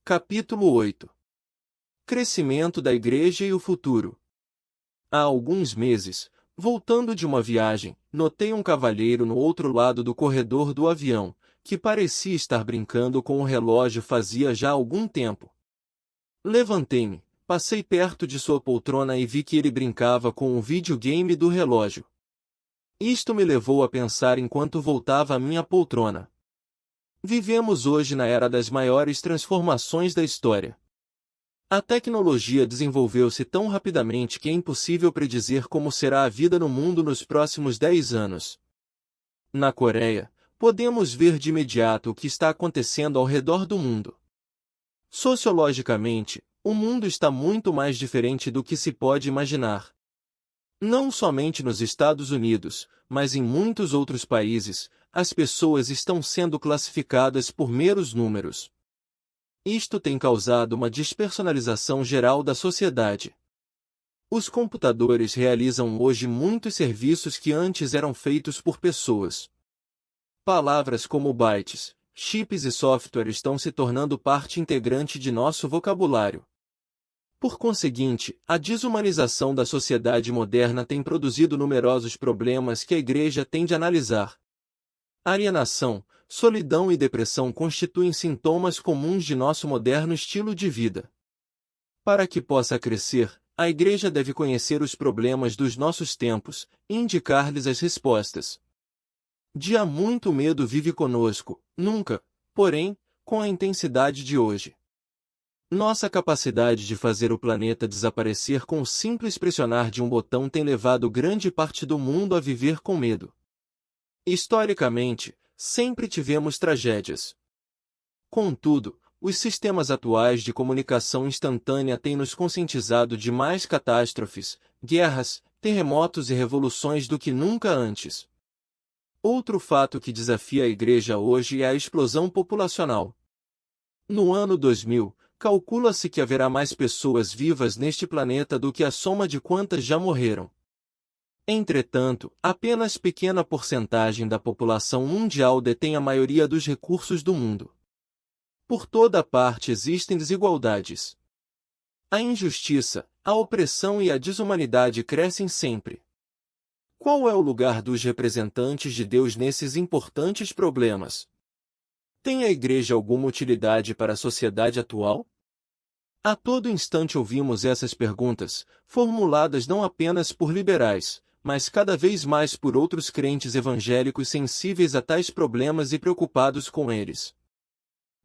Capítulo 8. Crescimento da Igreja e o futuro. Há alguns meses, voltando de uma viagem, notei um cavalheiro no outro lado do corredor do avião, que parecia estar brincando com o relógio fazia já algum tempo. Levantei-me, passei perto de sua poltrona e vi que ele brincava com o videogame do relógio. Isto me levou a pensar enquanto voltava à minha poltrona. Vivemos hoje na era das maiores transformações da história. A tecnologia desenvolveu-se tão rapidamente que é impossível predizer como será a vida no mundo nos próximos 10 anos. Na Coreia, podemos ver de imediato o que está acontecendo ao redor do mundo. Sociologicamente, o mundo está muito mais diferente do que se pode imaginar. Não somente nos Estados Unidos, mas em muitos outros países, as pessoas estão sendo classificadas por meros números. Isto tem causado uma despersonalização geral da sociedade. Os computadores realizam hoje muitos serviços que antes eram feitos por pessoas. Palavras como bytes, chips e software estão se tornando parte integrante de nosso vocabulário. Por conseguinte, a desumanização da sociedade moderna tem produzido numerosos problemas que a Igreja tem de analisar. Alienação, solidão e depressão constituem sintomas comuns de nosso moderno estilo de vida. Para que possa crescer, a Igreja deve conhecer os problemas dos nossos tempos e indicar-lhes as respostas. Dia muito medo vive conosco, nunca, porém, com a intensidade de hoje. Nossa capacidade de fazer o planeta desaparecer com o simples pressionar de um botão tem levado grande parte do mundo a viver com medo. Historicamente, sempre tivemos tragédias. Contudo, os sistemas atuais de comunicação instantânea têm nos conscientizado de mais catástrofes, guerras, terremotos e revoluções do que nunca antes. Outro fato que desafia a Igreja hoje é a explosão populacional. No ano 2000, calcula-se que haverá mais pessoas vivas neste planeta do que a soma de quantas já morreram. Entretanto, apenas pequena porcentagem da população mundial detém a maioria dos recursos do mundo. Por toda parte existem desigualdades. A injustiça, a opressão e a desumanidade crescem sempre. Qual é o lugar dos representantes de Deus nesses importantes problemas? Tem a Igreja alguma utilidade para a sociedade atual? A todo instante ouvimos essas perguntas, formuladas não apenas por liberais, mas cada vez mais por outros crentes evangélicos sensíveis a tais problemas e preocupados com eles.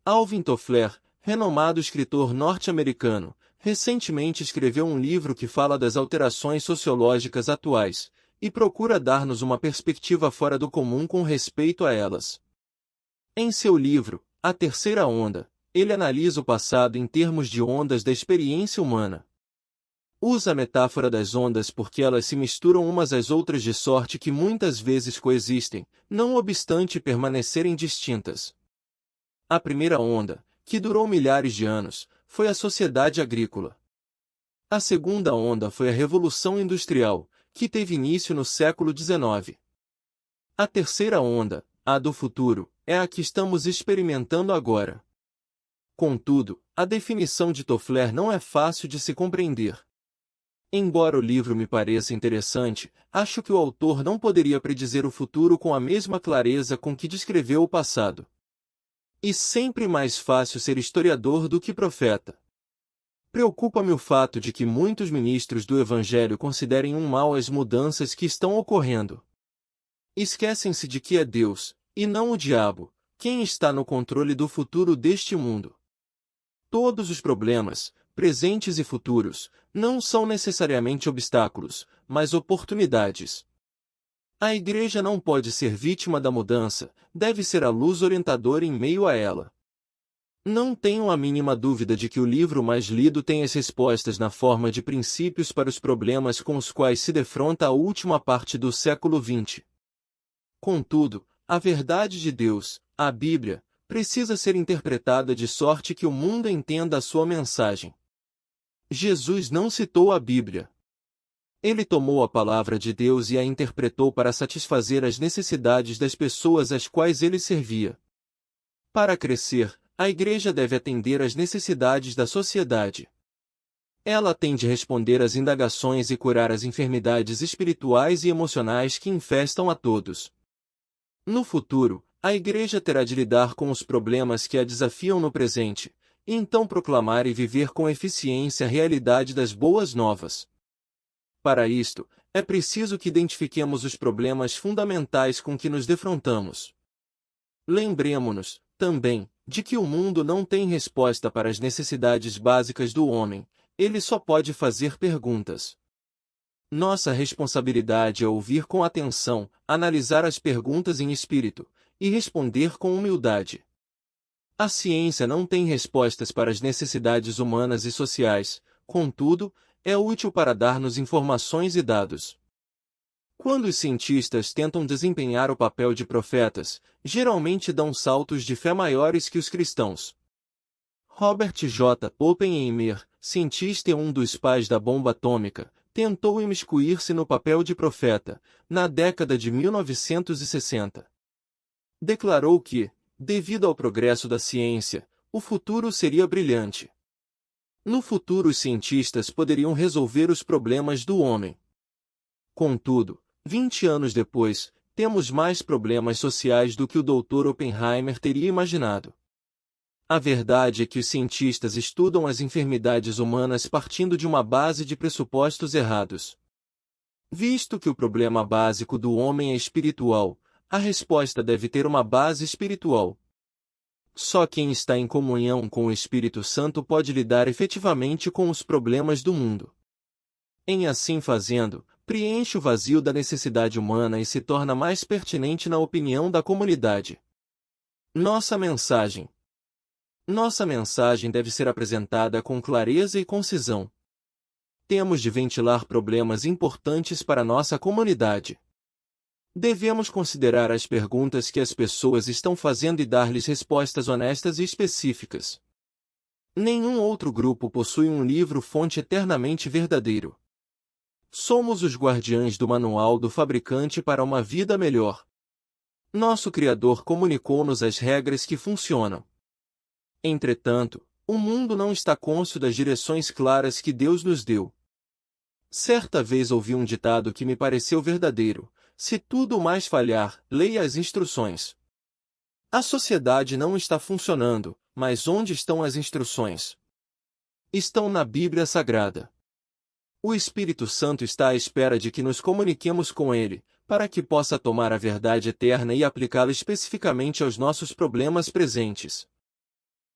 Alvin Toffler, renomado escritor norte-americano, recentemente escreveu um livro que fala das alterações sociológicas atuais, e procura dar-nos uma perspectiva fora do comum com respeito a elas. Em seu livro, A Terceira Onda, ele analisa o passado em termos de ondas da experiência humana. Usa a metáfora das ondas porque elas se misturam umas às outras de sorte que muitas vezes coexistem, não obstante permanecerem distintas. A primeira onda, que durou milhares de anos, foi a sociedade agrícola. A segunda onda foi a Revolução Industrial, que teve início no século XIX. A terceira onda, a do futuro, é a que estamos experimentando agora. Contudo, a definição de Toffler não é fácil de se compreender. Embora o livro me pareça interessante, acho que o autor não poderia predizer o futuro com a mesma clareza com que descreveu o passado. E sempre mais fácil ser historiador do que profeta. Preocupa-me o fato de que muitos ministros do Evangelho considerem um mal as mudanças que estão ocorrendo. Esquecem-se de que é Deus, e não o diabo, quem está no controle do futuro deste mundo. Todos os problemas, presentes e futuros, não são necessariamente obstáculos, mas oportunidades. A Igreja não pode ser vítima da mudança, deve ser a luz orientadora em meio a ela. Não tenho a mínima dúvida de que o livro mais lido tem as respostas na forma de princípios para os problemas com os quais se defronta a última parte do século XX. Contudo, a verdade de Deus, a Bíblia, precisa ser interpretada de sorte que o mundo entenda a sua mensagem. Jesus não citou a Bíblia. Ele tomou a palavra de Deus e a interpretou para satisfazer as necessidades das pessoas às quais ele servia. Para crescer, a Igreja deve atender às necessidades da sociedade. Ela tem de responder às indagações e curar as enfermidades espirituais e emocionais que infestam a todos. No futuro, a Igreja terá de lidar com os problemas que a desafiam no presente, e então proclamar e viver com eficiência a realidade das boas novas. Para isto, é preciso que identifiquemos os problemas fundamentais com que nos defrontamos. Lembremo-nos, também, de que o mundo não tem resposta para as necessidades básicas do homem, ele só pode fazer perguntas. Nossa responsabilidade é ouvir com atenção, analisar as perguntas em espírito, e responder com humildade. A ciência não tem respostas para as necessidades humanas e sociais, contudo, é útil para dar-nos informações e dados. Quando os cientistas tentam desempenhar o papel de profetas, geralmente dão saltos de fé maiores que os cristãos. Robert J. Oppenheimer, cientista e um dos pais da bomba atômica, tentou imiscuir-se no papel de profeta, na década de 1960. Declarou que, devido ao progresso da ciência, o futuro seria brilhante. No futuro os cientistas poderiam resolver os problemas do homem. Contudo, 20 anos depois, temos mais problemas sociais do que o Dr. Oppenheimer teria imaginado. A verdade é que os cientistas estudam as enfermidades humanas partindo de uma base de pressupostos errados. Visto que o problema básico do homem é espiritual, a resposta deve ter uma base espiritual. Só quem está em comunhão com o Espírito Santo pode lidar efetivamente com os problemas do mundo. Em assim fazendo, preenche o vazio da necessidade humana e se torna mais pertinente na opinião da comunidade. Nossa mensagem. Nossa mensagem deve ser apresentada com clareza e concisão. Temos de ventilar problemas importantes para nossa comunidade. Devemos considerar as perguntas que as pessoas estão fazendo e dar-lhes respostas honestas e específicas. Nenhum outro grupo possui um livro-fonte eternamente verdadeiro. Somos os guardiães do manual do fabricante para uma vida melhor. Nosso Criador comunicou-nos as regras que funcionam. Entretanto, o mundo não está cônscio das direções claras que Deus nos deu. Certa vez ouvi um ditado que me pareceu verdadeiro: se tudo mais falhar, leia as instruções. A sociedade não está funcionando, mas onde estão as instruções? Estão na Bíblia Sagrada. O Espírito Santo está à espera de que nos comuniquemos com ele, para que possa tomar a verdade eterna e aplicá-la especificamente aos nossos problemas presentes.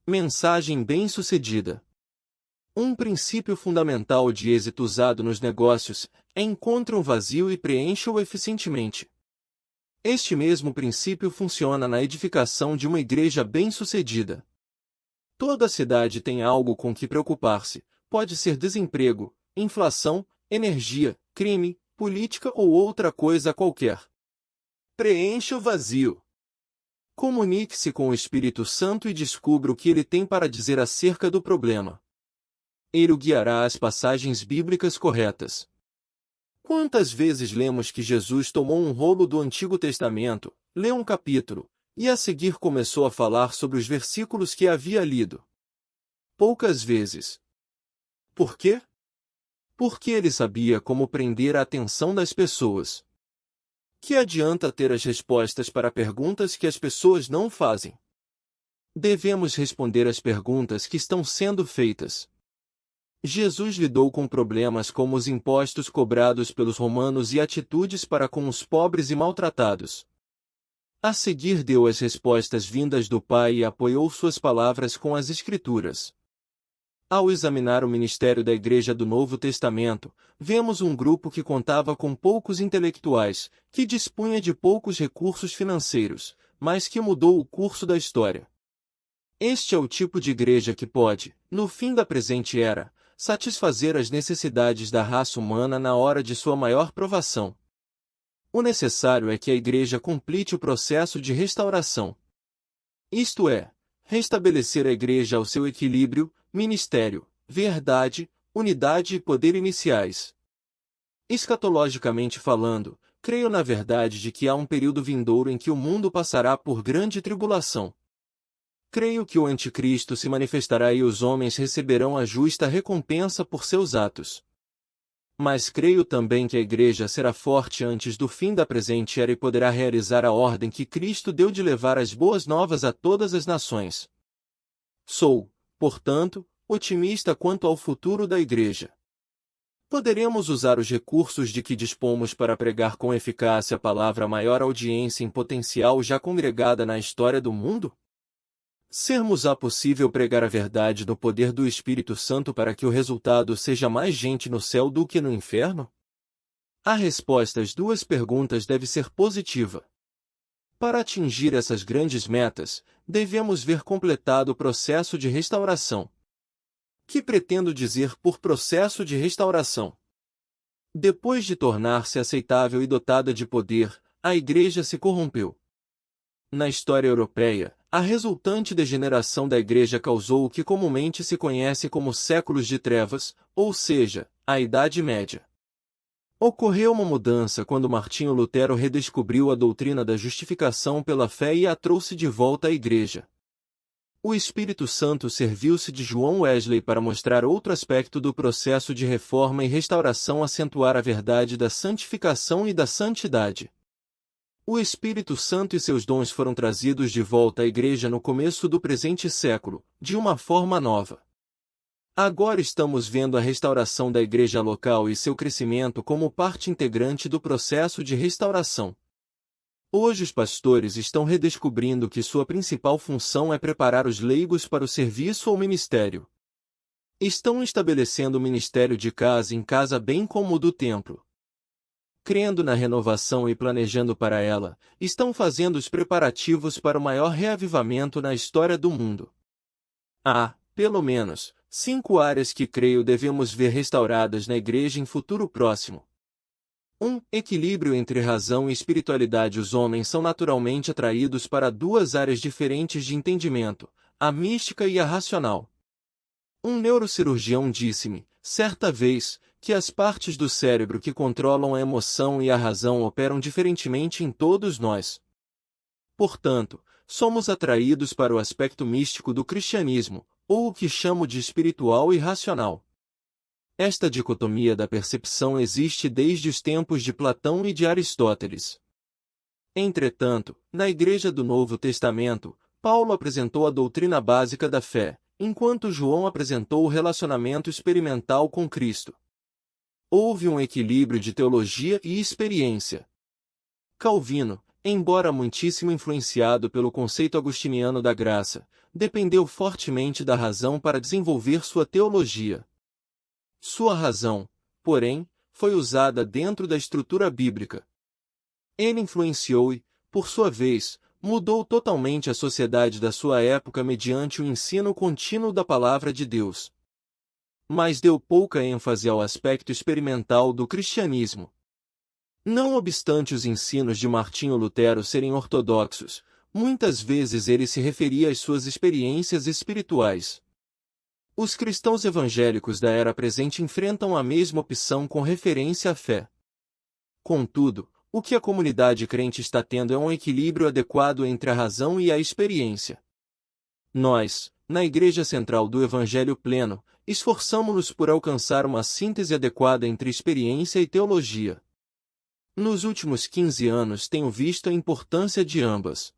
Mensagem bem-sucedida. Um princípio fundamental de êxito usado nos negócios é encontre um vazio e preencha-o eficientemente. Este mesmo princípio funciona na edificação de uma igreja bem-sucedida. Toda cidade tem algo com que preocupar-se, pode ser desemprego, inflação, energia, crime, política ou outra coisa qualquer. Preencha o vazio. Comunique-se com o Espírito Santo e descubra o que ele tem para dizer acerca do problema. Ele o guiará às passagens bíblicas corretas. Quantas vezes lemos que Jesus tomou um rolo do Antigo Testamento, leu um capítulo, e a seguir começou a falar sobre os versículos que havia lido? Poucas vezes. Por quê? Porque ele sabia como prender a atenção das pessoas. Que adianta ter as respostas para perguntas que as pessoas não fazem? Devemos responder às perguntas que estão sendo feitas. Jesus lidou com problemas como os impostos cobrados pelos romanos e atitudes para com os pobres e maltratados. A seguir deu as respostas vindas do Pai e apoiou suas palavras com as Escrituras. Ao examinar o ministério da Igreja do Novo Testamento, vemos um grupo que contava com poucos intelectuais, que dispunha de poucos recursos financeiros, mas que mudou o curso da história. Este é o tipo de igreja que pode, no fim da presente era, satisfazer as necessidades da raça humana na hora de sua maior provação. O necessário é que a igreja complete o processo de restauração. Isto é, restabelecer a igreja ao seu equilíbrio, ministério, verdade, unidade e poder iniciais. Escatologicamente falando, creio na verdade de que há um período vindouro em que o mundo passará por grande tribulação. Creio que o anticristo se manifestará e os homens receberão a justa recompensa por seus atos. Mas creio também que a Igreja será forte antes do fim da presente era e poderá realizar a ordem que Cristo deu de levar as boas novas a todas as nações. Sou, portanto, otimista quanto ao futuro da Igreja. Poderemos usar os recursos de que dispomos para pregar com eficácia a palavra à maior audiência em potencial já congregada na história do mundo? Sermos-á possível pregar a verdade no poder do Espírito Santo para que o resultado seja mais gente no céu do que no inferno? A resposta às duas perguntas deve ser positiva. Para atingir essas grandes metas, devemos ver completado o processo de restauração. Que pretendo dizer por processo de restauração? Depois de tornar-se aceitável e dotada de poder, a Igreja se corrompeu. Na história europeia, a resultante degeneração da Igreja causou o que comumente se conhece como séculos de trevas, ou seja, a Idade Média. Ocorreu uma mudança quando Martinho Lutero redescobriu a doutrina da justificação pela fé e a trouxe de volta à Igreja. O Espírito Santo serviu-se de João Wesley para mostrar outro aspecto do processo de reforma e restauração, acentuar a verdade da santificação e da santidade. O Espírito Santo e seus dons foram trazidos de volta à Igreja no começo do presente século, de uma forma nova. Agora estamos vendo a restauração da Igreja local e seu crescimento como parte integrante do processo de restauração. Hoje os pastores estão redescobrindo que sua principal função é preparar os leigos para o serviço ou ministério. Estão estabelecendo o ministério de casa em casa bem como o do templo. Crendo na renovação e planejando para ela, estão fazendo os preparativos para o maior reavivamento na história do mundo. Há, pelo menos, 5 áreas que creio devemos ver restauradas na Igreja em futuro próximo. 1. Equilíbrio entre razão e espiritualidade. Os homens são naturalmente atraídos para 2 áreas diferentes de entendimento, a mística e a racional. Um neurocirurgião disse-me, certa vez, que as partes do cérebro que controlam a emoção e a razão operam diferentemente em todos nós. Portanto, somos atraídos para o aspecto místico do cristianismo, ou o que chamo de espiritual e racional. Esta dicotomia da percepção existe desde os tempos de Platão e de Aristóteles. Entretanto, na Igreja do Novo Testamento, Paulo apresentou a doutrina básica da fé, enquanto João apresentou o relacionamento experimental com Cristo. Houve um equilíbrio de teologia e experiência. Calvino, embora muitíssimo influenciado pelo conceito agostiniano da graça, dependeu fortemente da razão para desenvolver sua teologia. Sua razão, porém, foi usada dentro da estrutura bíblica. Ele influenciou e, por sua vez, mudou totalmente a sociedade da sua época mediante o ensino contínuo da Palavra de Deus. Mas deu pouca ênfase ao aspecto experimental do cristianismo. Não obstante os ensinos de Martinho Lutero serem ortodoxos, muitas vezes ele se referia às suas experiências espirituais. Os cristãos evangélicos da era presente enfrentam a mesma opção com referência à fé. Contudo, o que a comunidade crente está tendo é um equilíbrio adequado entre a razão e a experiência. Nós, na Igreja Central do Evangelho Pleno, esforçamo-nos por alcançar uma síntese adequada entre experiência e teologia. Nos últimos 15 anos tenho visto a importância de ambas.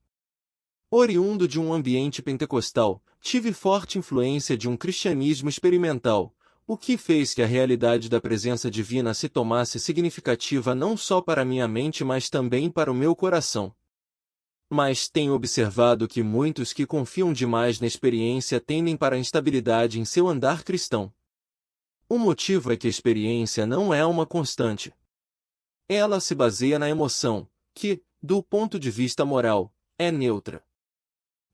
Oriundo de um ambiente pentecostal, tive forte influência de um cristianismo experimental, o que fez que a realidade da presença divina se tomasse significativa não só para minha mente mas também para o meu coração. Mas tenho observado que muitos que confiam demais na experiência tendem para a instabilidade em seu andar cristão. O motivo é que a experiência não é uma constante. Ela se baseia na emoção, que, do ponto de vista moral, é neutra.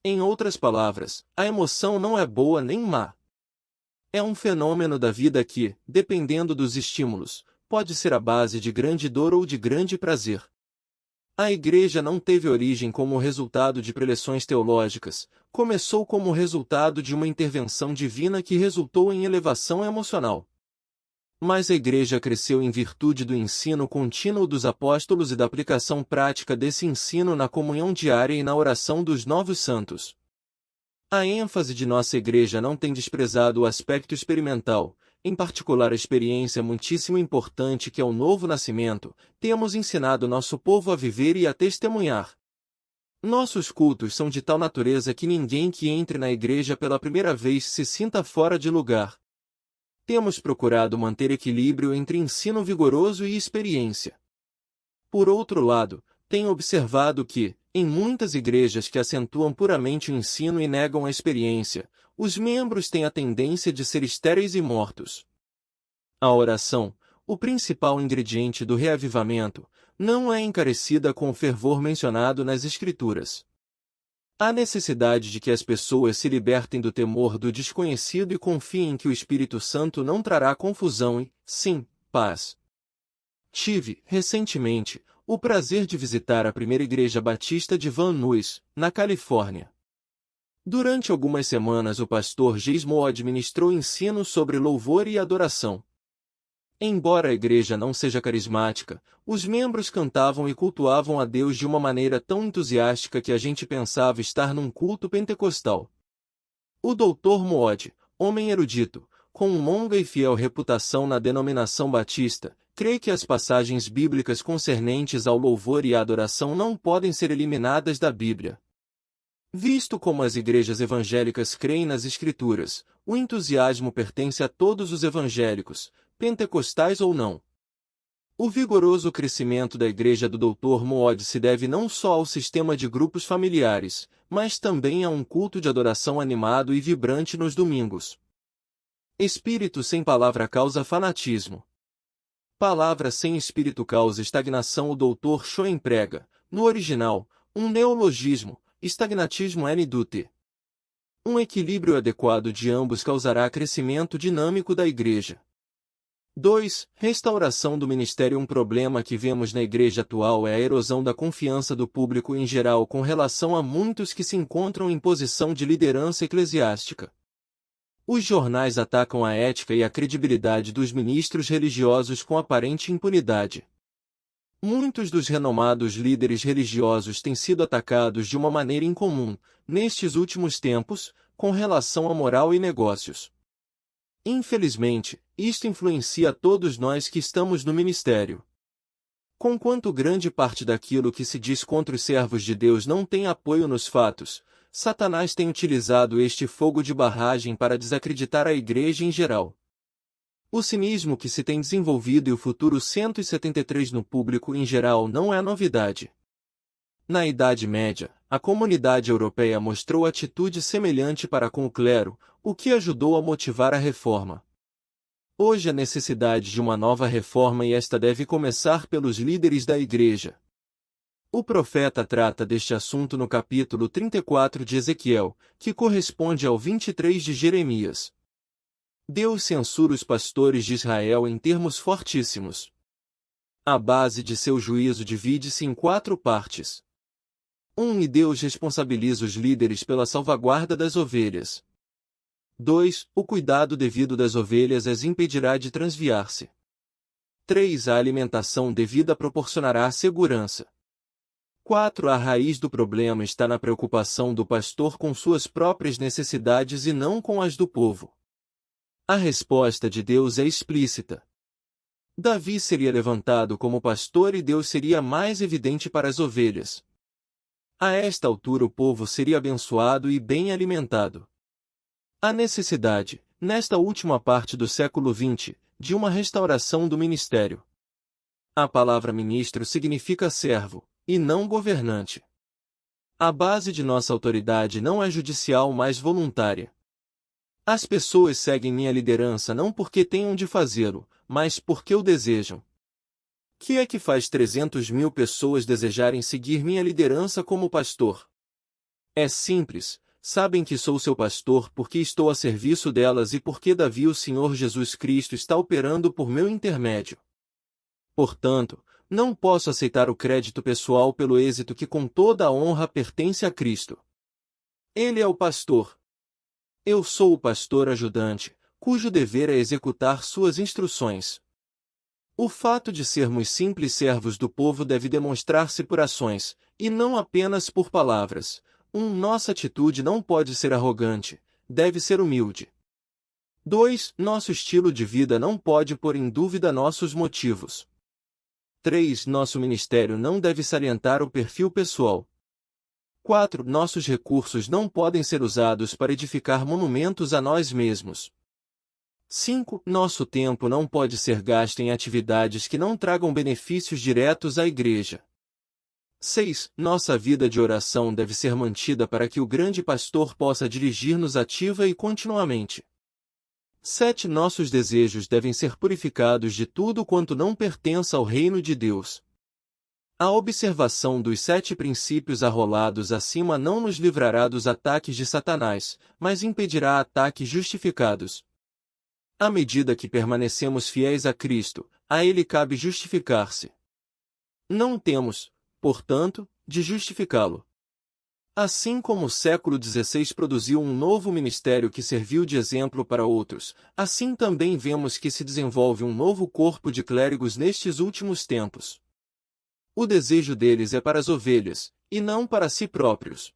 Em outras palavras, a emoção não é boa nem má. É um fenômeno da vida que, dependendo dos estímulos, pode ser a base de grande dor ou de grande prazer. A Igreja não teve origem como resultado de preleções teológicas, começou como resultado de uma intervenção divina que resultou em elevação emocional. Mas a Igreja cresceu em virtude do ensino contínuo dos apóstolos e da aplicação prática desse ensino na comunhão diária e na oração dos novos santos. A ênfase de nossa igreja não tem desprezado o aspecto experimental, em particular a experiência muitíssimo importante que é o novo nascimento. Temos ensinado nosso povo a viver e a testemunhar. Nossos cultos são de tal natureza que ninguém que entre na igreja pela primeira vez se sinta fora de lugar. Temos procurado manter equilíbrio entre ensino vigoroso e experiência. Por outro lado, tenho observado que, em muitas igrejas que acentuam puramente o ensino e negam a experiência, os membros têm a tendência de ser estéreis e mortos. A oração, o principal ingrediente do reavivamento, não é encarecida com o fervor mencionado nas Escrituras. Há necessidade de que as pessoas se libertem do temor do desconhecido e confiem que o Espírito Santo não trará confusão e, sim, paz. Tive, recentemente, o prazer de visitar a primeira igreja batista de Van Nuys, na Califórnia. Durante algumas semanas o pastor Gizmo ministrou ensino sobre louvor e adoração. Embora a igreja não seja carismática, os membros cantavam e cultuavam a Deus de uma maneira tão entusiástica que a gente pensava estar num culto pentecostal. O Dr. Moody, homem erudito, com uma longa e fiel reputação na denominação batista, crê que as passagens bíblicas concernentes ao louvor e à adoração não podem ser eliminadas da Bíblia. Visto como as igrejas evangélicas creem nas Escrituras, o entusiasmo pertence a todos os evangélicos, pentecostais ou não. O vigoroso crescimento da igreja do Dr. Moody se deve não só ao sistema de grupos familiares, mas também a um culto de adoração animado e vibrante nos domingos. Espírito sem palavra causa fanatismo. Palavra sem espírito causa estagnação. O Dr. Schoen prega, no original, um neologismo, estagnatismo N-Dut. Um equilíbrio adequado de ambos causará crescimento dinâmico da igreja. 2. Restauração do ministério. Um problema que vemos na igreja atual é a erosão da confiança do público em geral com relação a muitos que se encontram em posição de liderança eclesiástica. Os jornais atacam a ética e a credibilidade dos ministros religiosos com aparente impunidade. Muitos dos renomados líderes religiosos têm sido atacados de uma maneira incomum, nestes últimos tempos, com relação à moral e negócios. Infelizmente, isto influencia todos nós que estamos no ministério. Conquanto grande parte daquilo que se diz contra os servos de Deus não tem apoio nos fatos, Satanás tem utilizado este fogo de barragem para desacreditar a igreja em geral. O cinismo que se tem desenvolvido e o futuro 173 no público em geral não é novidade. Na Idade Média, a comunidade europeia mostrou atitude semelhante para com o clero, o que ajudou a motivar a reforma. Hoje há necessidade de uma nova reforma e esta deve começar pelos líderes da igreja. O profeta trata deste assunto no capítulo 34 de Ezequiel, que corresponde ao 23 de Jeremias. Deus censura os pastores de Israel em termos fortíssimos. A base de seu juízo divide-se em 4 partes. 1. E Deus responsabiliza os líderes pela salvaguarda das ovelhas. 2. O cuidado devido das ovelhas as impedirá de transviar-se. 3. A alimentação devida proporcionará segurança. 4. A raiz do problema está na preocupação do pastor com suas próprias necessidades e não com as do povo. A resposta de Deus é explícita. Davi seria levantado como pastor e Deus seria mais evidente para as ovelhas. A esta altura o povo seria abençoado e bem alimentado. Há necessidade, nesta última parte do século XX, de uma restauração do ministério. A palavra ministro significa servo, e não governante. A base de nossa autoridade não é judicial, mas voluntária. As pessoas seguem minha liderança não porque tenham de fazê-lo, mas porque o desejam. Que é que faz 300.000 pessoas desejarem seguir minha liderança como pastor? É simples, sabem que sou seu pastor porque estou a serviço delas e porque Davi o Senhor Jesus Cristo está operando por meu intermédio. Portanto, não posso aceitar o crédito pessoal pelo êxito que com toda a honra pertence a Cristo. Ele é o pastor. Eu sou o pastor ajudante, cujo dever é executar suas instruções. O fato de sermos simples servos do povo deve demonstrar-se por ações, e não apenas por palavras, Nossa atitude não pode ser arrogante, deve ser humilde. 2. Nosso estilo de vida não pode pôr em dúvida nossos motivos. 3. Nosso ministério não deve salientar o perfil pessoal. 4. Nossos recursos não podem ser usados para edificar monumentos a nós mesmos. 5. Nosso tempo não pode ser gasto em atividades que não tragam benefícios diretos à igreja. 6. Nossa vida de oração deve ser mantida para que o grande pastor possa dirigir-nos ativa e continuamente. 7. Nossos desejos devem ser purificados de tudo quanto não pertença ao reino de Deus. A observação dos 7 princípios arrolados acima não nos livrará dos ataques de Satanás, mas impedirá ataques justificados. À medida que permanecemos fiéis a Cristo, a Ele cabe justificar-se. Não temos, portanto, de justificá-lo. Assim como o século XVI produziu um novo ministério que serviu de exemplo para outros, assim também vemos que se desenvolve um novo corpo de clérigos nestes últimos tempos. O desejo deles é para as ovelhas, e não para si próprios.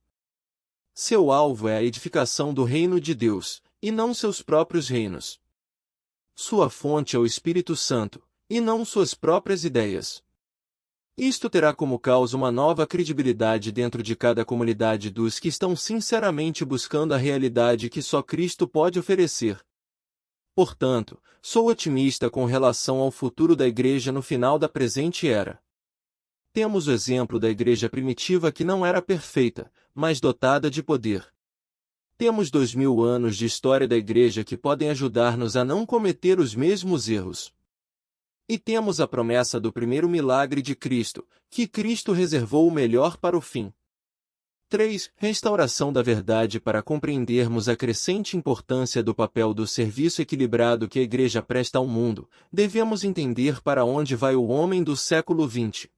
Seu alvo é a edificação do reino de Deus, e não seus próprios reinos. Sua fonte é o Espírito Santo, e não suas próprias ideias. Isto terá como causa uma nova credibilidade dentro de cada comunidade dos que estão sinceramente buscando a realidade que só Cristo pode oferecer. Portanto, sou otimista com relação ao futuro da Igreja no final da presente era. Temos o exemplo da Igreja primitiva que não era perfeita, mas dotada de poder. Temos 2000 anos de história da Igreja que podem ajudar-nos a não cometer os mesmos erros. E temos a promessa do primeiro milagre de Cristo, que Cristo reservou o melhor para o fim. 3. Restauração da verdade. Para compreendermos a crescente importância do papel do serviço equilibrado que a Igreja presta ao mundo, devemos entender para onde vai o homem do século XX.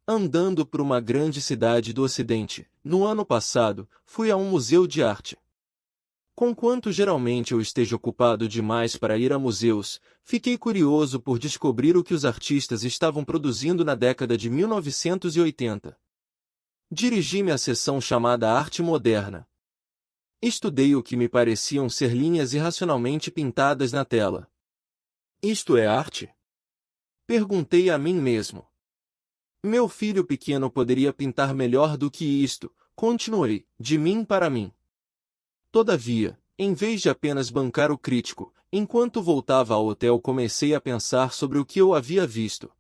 Andando por uma grande cidade do Ocidente, no ano passado, fui a um museu de arte. Conquanto geralmente eu esteja ocupado demais para ir a museus, fiquei curioso por descobrir o que os artistas estavam produzindo na década de 1980. Dirigi-me à seção chamada Arte Moderna. Estudei o que me pareciam ser linhas irracionalmente pintadas na tela. Isto é arte? Perguntei a mim mesmo. Meu filho pequeno poderia pintar melhor do que isto, continuei, de mim para mim. Todavia, em vez de apenas bancar o crítico, enquanto voltava ao hotel comecei a pensar sobre o que eu havia visto.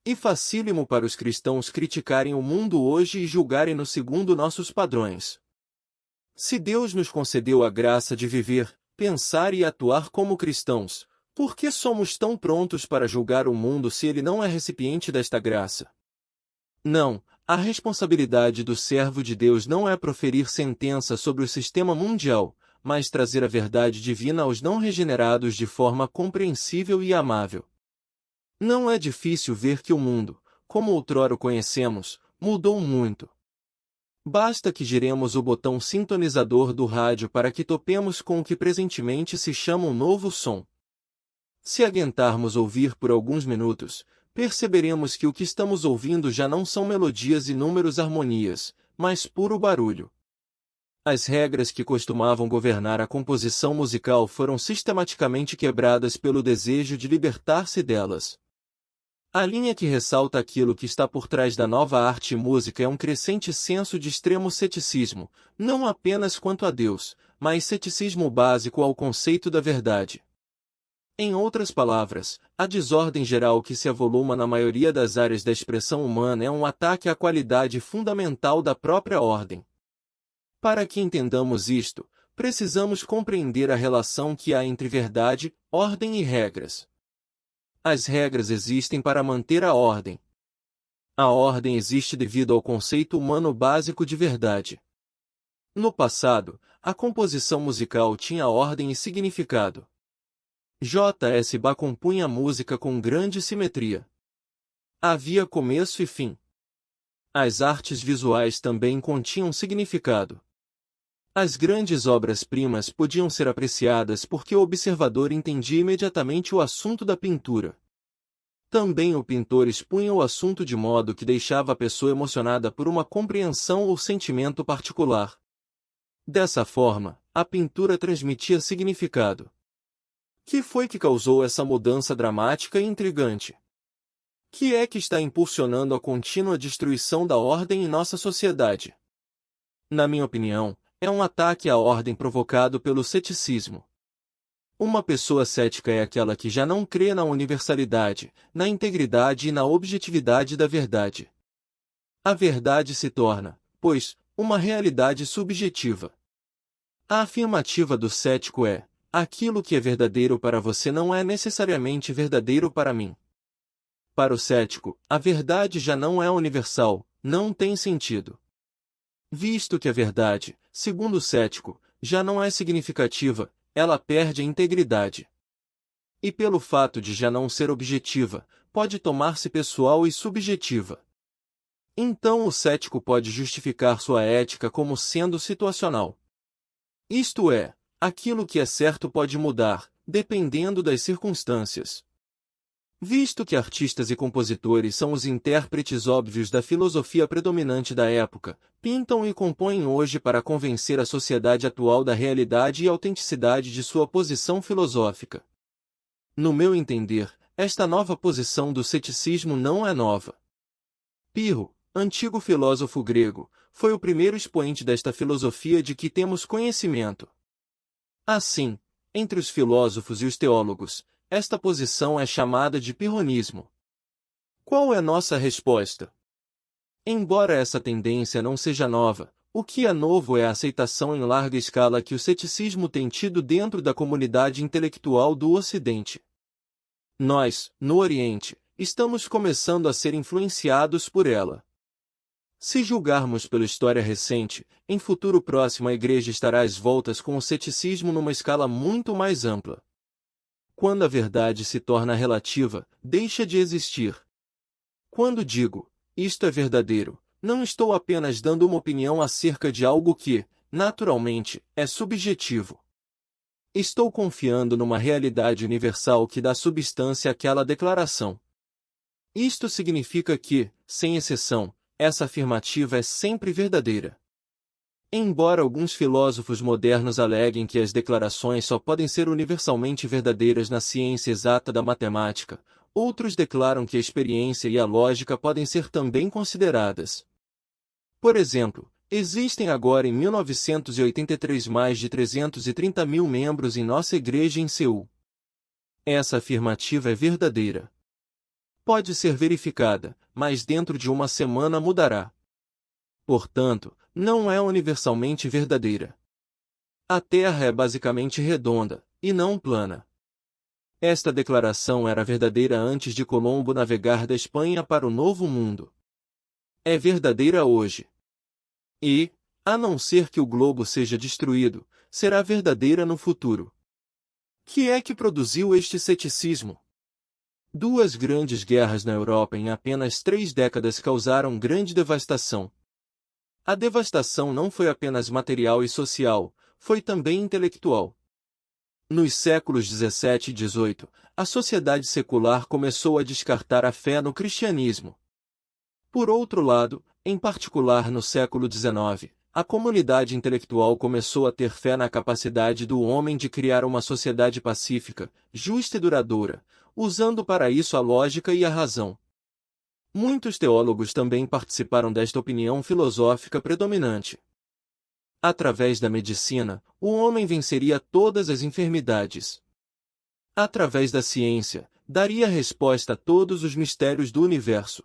E facílimo para os cristãos criticarem o mundo hoje e julgarem-no segundo nossos padrões. Se Deus nos concedeu a graça de viver, pensar e atuar como cristãos, por que somos tão prontos para julgar o mundo se ele não é recipiente desta graça? Não. A responsabilidade do servo de Deus não é proferir sentença sobre o sistema mundial, mas trazer a verdade divina aos não regenerados de forma compreensível e amável. Não é difícil ver que o mundo, como outrora o conhecemos, mudou muito. Basta que giremos o botão sintonizador do rádio para que topemos com o que presentemente se chama um novo som. Se aguentarmos ouvir por alguns minutos, perceberemos que o que estamos ouvindo já não são melodias e números harmonias, mas puro barulho. As regras que costumavam governar a composição musical foram sistematicamente quebradas pelo desejo de libertar-se delas. A linha que ressalta aquilo que está por trás da nova arte e música é um crescente senso de extremo ceticismo, não apenas quanto a Deus, mas ceticismo básico ao conceito da verdade. Em outras palavras, a desordem geral que se avoluma na maioria das áreas da expressão humana é um ataque à qualidade fundamental da própria ordem. Para que entendamos isto, precisamos compreender a relação que há entre verdade, ordem e regras. As regras existem para manter a ordem. A ordem existe devido ao conceito humano básico de verdade. No passado, a composição musical tinha ordem e significado. J.S. Bach compunha a música com grande simetria. Havia começo e fim. As artes visuais também continham significado. As grandes obras-primas podiam ser apreciadas porque o observador entendia imediatamente o assunto da pintura. Também o pintor expunha o assunto de modo que deixava a pessoa emocionada por uma compreensão ou sentimento particular. Dessa forma, a pintura transmitia significado. Que foi que causou essa mudança dramática e intrigante? Que é que está impulsionando a contínua destruição da ordem em nossa sociedade? Na minha opinião, é um ataque à ordem provocado pelo ceticismo. Uma pessoa cética é aquela que já não crê na universalidade, na integridade e na objetividade da verdade. A verdade se torna, pois, uma realidade subjetiva. A afirmativa do cético é: aquilo que é verdadeiro para você não é necessariamente verdadeiro para mim. Para o cético, a verdade já não é universal, não tem sentido. Visto que a verdade, segundo o cético, já não é significativa, ela perde a integridade. E pelo fato de já não ser objetiva, pode tornar-se pessoal e subjetiva. Então o cético pode justificar sua ética como sendo situacional. Isto é, aquilo que é certo pode mudar, dependendo das circunstâncias. Visto que artistas e compositores são os intérpretes óbvios da filosofia predominante da época, pintam e compõem hoje para convencer a sociedade atual da realidade e autenticidade de sua posição filosófica. No meu entender, esta nova posição do ceticismo não é nova. Pirro, antigo filósofo grego, foi o primeiro expoente desta filosofia de que temos conhecimento. Assim, entre os filósofos e os teólogos, esta posição é chamada de pirronismo. Qual é nossa resposta? Embora essa tendência não seja nova, o que é novo é a aceitação em larga escala que o ceticismo tem tido dentro da comunidade intelectual do Ocidente. Nós, no Oriente, estamos começando a ser influenciados por ela. Se julgarmos pela história recente, em futuro próximo a Igreja estará às voltas com o ceticismo numa escala muito mais ampla. Quando a verdade se torna relativa, deixa de existir. Quando digo, isto é verdadeiro, não estou apenas dando uma opinião acerca de algo que, naturalmente, é subjetivo. Estou confiando numa realidade universal que dá substância àquela declaração. Isto significa que, sem exceção, essa afirmativa é sempre verdadeira. Embora alguns filósofos modernos aleguem que as declarações só podem ser universalmente verdadeiras na ciência exata da matemática, outros declaram que a experiência e a lógica podem ser também consideradas. Por exemplo, existem agora em 1983 mais de 330 mil membros em nossa igreja em Seul. Essa afirmativa é verdadeira. Pode ser verificada, mas dentro de uma semana mudará. Portanto, não é universalmente verdadeira. A Terra é basicamente redonda, e não plana. Esta declaração era verdadeira antes de Colombo navegar da Espanha para o Novo Mundo. É verdadeira hoje. E, a não ser que o globo seja destruído, será verdadeira no futuro. Que é que produziu este ceticismo? Duas grandes guerras na Europa em apenas 3 décadas causaram grande devastação. A devastação não foi apenas material e social, foi também intelectual. Nos séculos 17 e 18, a sociedade secular começou a descartar a fé no cristianismo. Por outro lado, em particular no século 19, a comunidade intelectual começou a ter fé na capacidade do homem de criar uma sociedade pacífica, justa e duradoura, usando para isso a lógica e a razão. Muitos teólogos também participaram desta opinião filosófica predominante. Através da medicina, o homem venceria todas as enfermidades. Através da ciência, daria resposta a todos os mistérios do universo.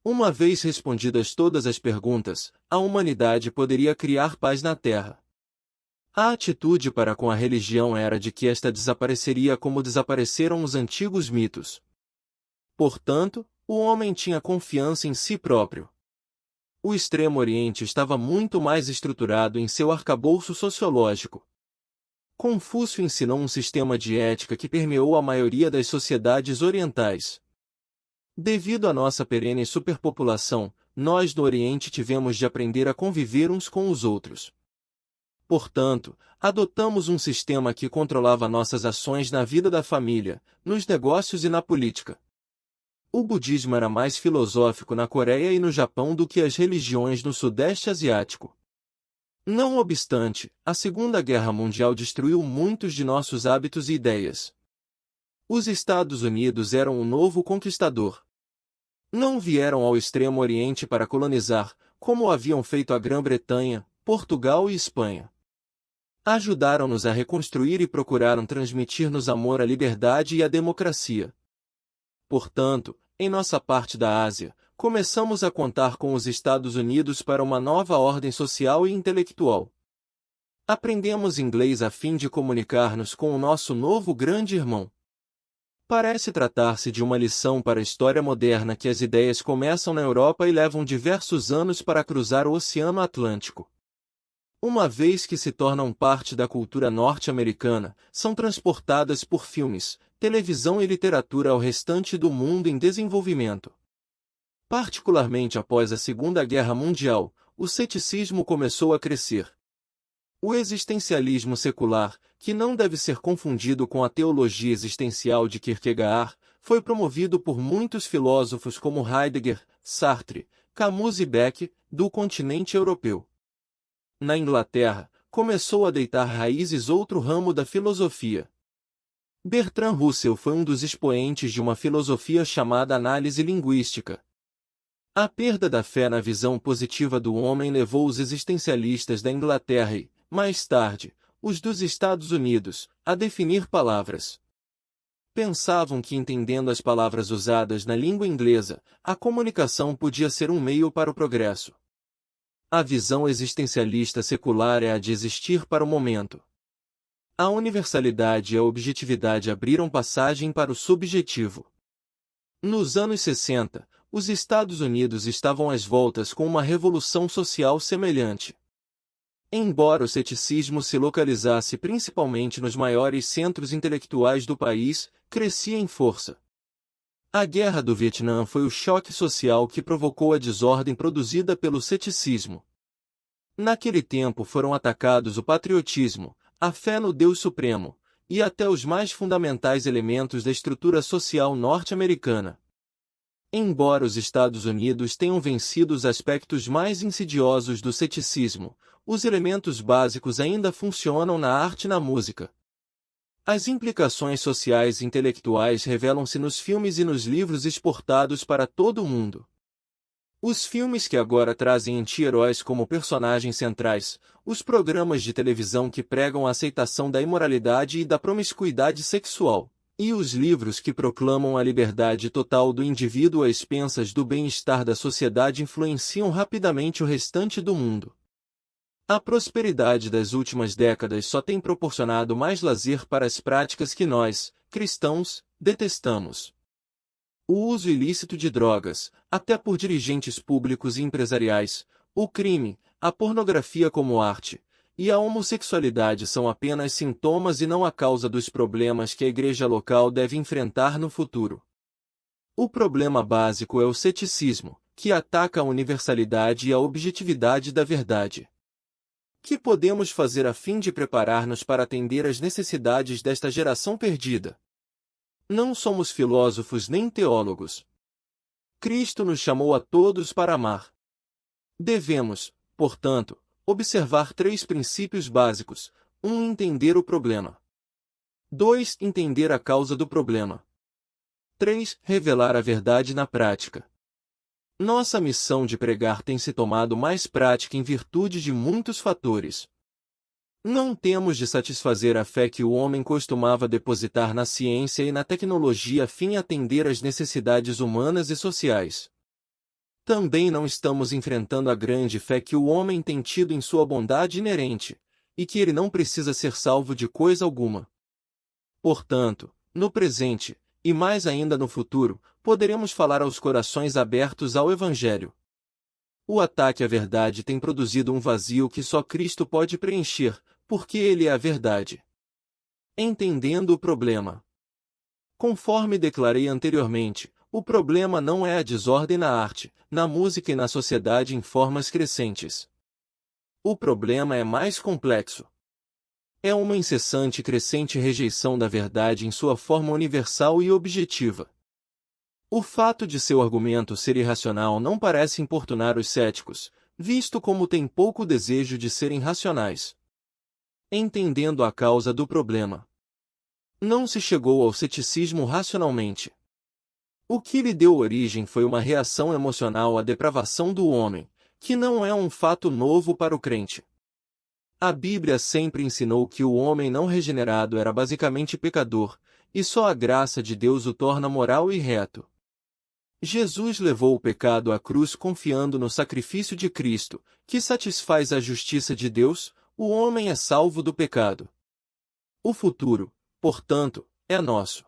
Uma vez respondidas todas as perguntas, a humanidade poderia criar paz na Terra. A atitude para com a religião era de que esta desapareceria como desapareceram os antigos mitos. Portanto, o homem tinha confiança em si próprio. O Extremo Oriente estava muito mais estruturado em seu arcabouço sociológico. Confúcio ensinou um sistema de ética que permeou a maioria das sociedades orientais. Devido à nossa perene superpopulação, nós do Oriente tivemos de aprender a conviver uns com os outros. Portanto, adotamos um sistema que controlava nossas ações na vida da família, nos negócios e na política. O budismo era mais filosófico na Coreia e no Japão do que as religiões no Sudeste Asiático. Não obstante, a Segunda Guerra Mundial destruiu muitos de nossos hábitos e ideias. Os Estados Unidos eram o novo conquistador. Não vieram ao Extremo Oriente para colonizar, como haviam feito a Grã-Bretanha, Portugal e Espanha. Ajudaram-nos a reconstruir e procuraram transmitir-nos amor à liberdade e à democracia. Portanto, em nossa parte da Ásia, começamos a contar com os Estados Unidos para uma nova ordem social e intelectual. Aprendemos inglês a fim de comunicar-nos com o nosso novo grande irmão. Parece tratar-se de uma lição para a história moderna que as ideias começam na Europa e levam diversos anos para cruzar o Oceano Atlântico. Uma vez que se tornam parte da cultura norte-americana, são transportadas por filmes, televisão e literatura ao restante do mundo em desenvolvimento. Particularmente após a Segunda Guerra Mundial, o ceticismo começou a crescer. O existencialismo secular, que não deve ser confundido com a teologia existencial de Kierkegaard, foi promovido por muitos filósofos como Heidegger, Sartre, Camus e Beck, do continente europeu. Na Inglaterra, começou a deitar raízes outro ramo da filosofia. Bertrand Russell foi um dos expoentes de uma filosofia chamada análise linguística. A perda da fé na visão positiva do homem levou os existencialistas da Inglaterra e, mais tarde, os dos Estados Unidos, a definir palavras. Pensavam que entendendo as palavras usadas na língua inglesa, a comunicação podia ser um meio para o progresso. A visão existencialista secular é a de existir para o momento. A universalidade e a objetividade abriram passagem para o subjetivo. Nos anos 60, os Estados Unidos estavam às voltas com uma revolução social semelhante. Embora o ceticismo se localizasse principalmente nos maiores centros intelectuais do país, crescia em força. A Guerra do Vietnã foi o choque social que provocou a desordem produzida pelo ceticismo. Naquele tempo foram atacados o patriotismo, a fé no Deus Supremo, e até os mais fundamentais elementos da estrutura social norte-americana. Embora os Estados Unidos tenham vencido os aspectos mais insidiosos do ceticismo, os elementos básicos ainda funcionam na arte e na música. As implicações sociais e intelectuais revelam-se nos filmes e nos livros exportados para todo o mundo. Os filmes que agora trazem anti-heróis como personagens centrais, os programas de televisão que pregam a aceitação da imoralidade e da promiscuidade sexual, e os livros que proclamam a liberdade total do indivíduo às expensas do bem-estar da sociedade influenciam rapidamente o restante do mundo. A prosperidade das últimas décadas só tem proporcionado mais lazer para as práticas que nós, cristãos, detestamos. O uso ilícito de drogas, até por dirigentes públicos e empresariais, o crime, a pornografia como arte, e a homossexualidade são apenas sintomas e não a causa dos problemas que a igreja local deve enfrentar no futuro. O problema básico é o ceticismo, que ataca a universalidade e a objetividade da verdade. Que podemos fazer a fim de preparar-nos para atender às necessidades desta geração perdida? Não somos filósofos nem teólogos. Cristo nos chamou a todos para amar. Devemos, portanto, observar 3 princípios básicos. 1. Entender o problema. 2. Entender a causa do problema. 3. Revelar a verdade na prática. Nossa missão de pregar tem se tomado mais prática em virtude de muitos fatores. Não temos de satisfazer a fé que o homem costumava depositar na ciência e na tecnologia a fim de atender às necessidades humanas e sociais. Também não estamos enfrentando a grande fé que o homem tem tido em sua bondade inerente, e que ele não precisa ser salvo de coisa alguma. Portanto, no presente, e mais ainda no futuro, poderemos falar aos corações abertos ao Evangelho. O ataque à verdade tem produzido um vazio que só Cristo pode preencher, porque Ele é a verdade. Entendendo o problema. Conforme declarei anteriormente, o problema não é a desordem na arte, na música e na sociedade em formas crescentes. O problema é mais complexo. É uma incessante e crescente rejeição da verdade em sua forma universal e objetiva. O fato de seu argumento ser irracional não parece importunar os céticos, visto como têm pouco desejo de serem racionais. Entendendo a causa do problema, não se chegou ao ceticismo racionalmente. O que lhe deu origem foi uma reação emocional à depravação do homem, que não é um fato novo para o crente. A Bíblia sempre ensinou que o homem não regenerado era basicamente pecador, e só a graça de Deus o torna moral e reto. Jesus levou o pecado à cruz confiando no sacrifício de Cristo, que satisfaz a justiça de Deus, o homem é salvo do pecado. O futuro, portanto, é nosso.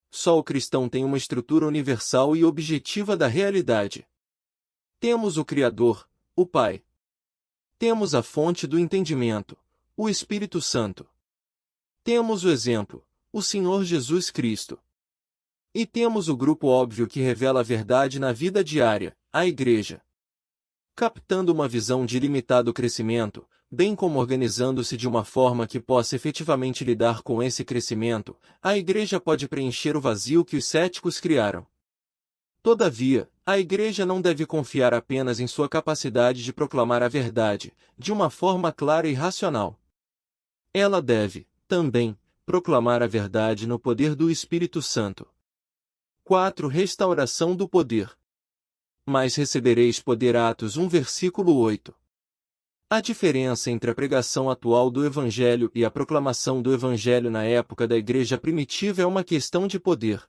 Só o cristão tem uma estrutura universal e objetiva da realidade. Temos o Criador, o Pai. Temos a fonte do entendimento, o Espírito Santo. Temos o exemplo, o Senhor Jesus Cristo. E temos o grupo óbvio que revela a verdade na vida diária, a Igreja. Captando uma visão de limitado crescimento, bem como organizando-se de uma forma que possa efetivamente lidar com esse crescimento, a Igreja pode preencher o vazio que os céticos criaram. Todavia, a Igreja não deve confiar apenas em sua capacidade de proclamar a verdade, de uma forma clara e racional. Ela deve, também, proclamar a verdade no poder do Espírito Santo. 4. Restauração do poder. Mas recebereis poder. Atos 1 versículo 8. A diferença entre a pregação atual do Evangelho e a proclamação do Evangelho na época da Igreja primitiva é uma questão de poder.